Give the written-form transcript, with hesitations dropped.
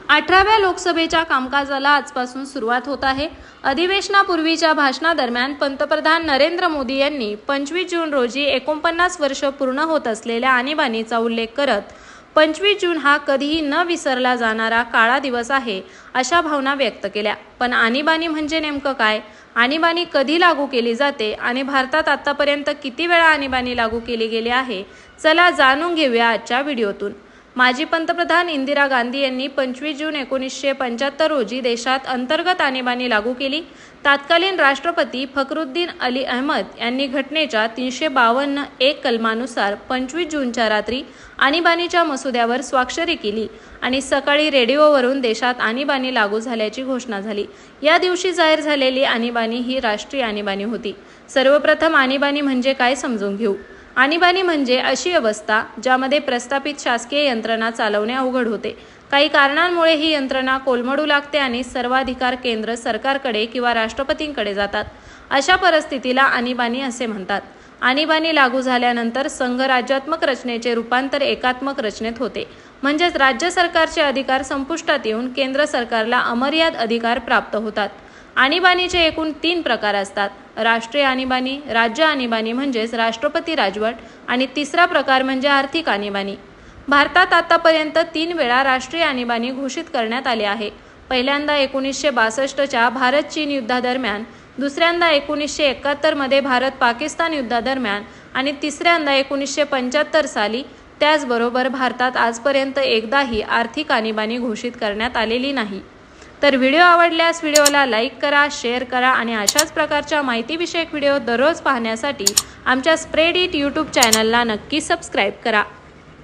18व्या लोकसभेच्या कामकाजाला आजपासून सुरुवात होत आहे। अधिवेशनापूर्वीच्या भाषणादरम्यान पंतप्रधान नरेंद्र मोदी यांनी 25 जून रोजी 49 वर्ष पूर्ण होत असलेल्या आणीबाणीचा उल्लेख करत 25 जून हा कधीही न विसरला जाणारा काळा दिवस आहे अशा भावना व्यक्त केल्या। पण आणीबाणी म्हणजे नेमकं काय? आणीबाणी कधी लागू केली जाते आणि भारतात आतापर्यंत किती वेळा आणीबाणी लागू केली गेली आहे? चला जाणून घेऊया आजच्या व्हिडिओतून। माजी पंतप्रधान इंदिरा गांधी यांनी 25 जून 1975 रोजी देशात अंतर्गत आणीबाणी लागू केली। तत्कालीन राष्ट्रपती फखरुद्दीन अली अहमद यांनी घटनेच्या 352(1) कलमानुसार 25 जूनच्या रात्री आणीबाणीच्या मसुद्यावर स्वाक्षरी केली आणि सकाळी रेडिओवरून देशात आणीबाणी लागू झाल्याची घोषणा झाली। या दिवशी जाहीर झालेली आणीबाणी ही राष्ट्रीय आणीबाणी होती। सर्वप्रथम आणीबाणी म्हणजे काय समजून घेऊ। आणीबाणी म्हणजे अशी अवस्था ज्यामध्ये प्रस्थापित शासकीय यंत्रणा चालवणे अवघड होते। काही कारणांमुळे ही यंत्रणा कोलमडू लागते आणि सर्वाधिकार केंद्र सरकारकडे किंवा राष्ट्रपतींकडे जातात। अशा परिस्थितीला आणीबाणी असे म्हणतात। आणीबाणी लागू झाल्यानंतर संघराज्यात्मक रचनेचे रूपांतर एकात्मक रचनेत होते, म्हणजेच राज्य सरकारचे अधिकार संपुष्टात येऊन केंद्र सरकारला अमर्याद अधिकार प्राप्त होतात। आणीबाणीचे एकूण 3 प्रकार असतात: राष्ट्रीय आणीबाणी, राज्य आणीबाणी म्हणजेच राष्ट्रपती राजवट आणि तिसरा प्रकार म्हणजे आर्थिक आणीबाणी। भारतात आतापर्यंत 3 वेळा राष्ट्रीय आणीबाणी घोषित करण्यात आले आहे। पहिल्यांदा 1962च्या भारत-चीन युद्धादरम्यान, दुसऱ्यांदा 1971 मध्ये भारत-पाकिस्तान युद्धादरम्यान आणि तिसऱ्यांदा 1975 साली। त्याचबरोबर भारतात आजपर्यंत एकदाही आर्थिक आणीबाणी घोषित करण्यात आलेली नाही। तर व्हिडिओ आवडल्यास व्हिडिओला लाईक करा, शेअर करा आणि अशाच प्रकारच्या माहितीविषयक व्हिडिओ दररोज पाहण्यासाठी आमच्या स्प्रेड इट यूट्यूब चॅनलला नक्की सबस्क्राईब करा।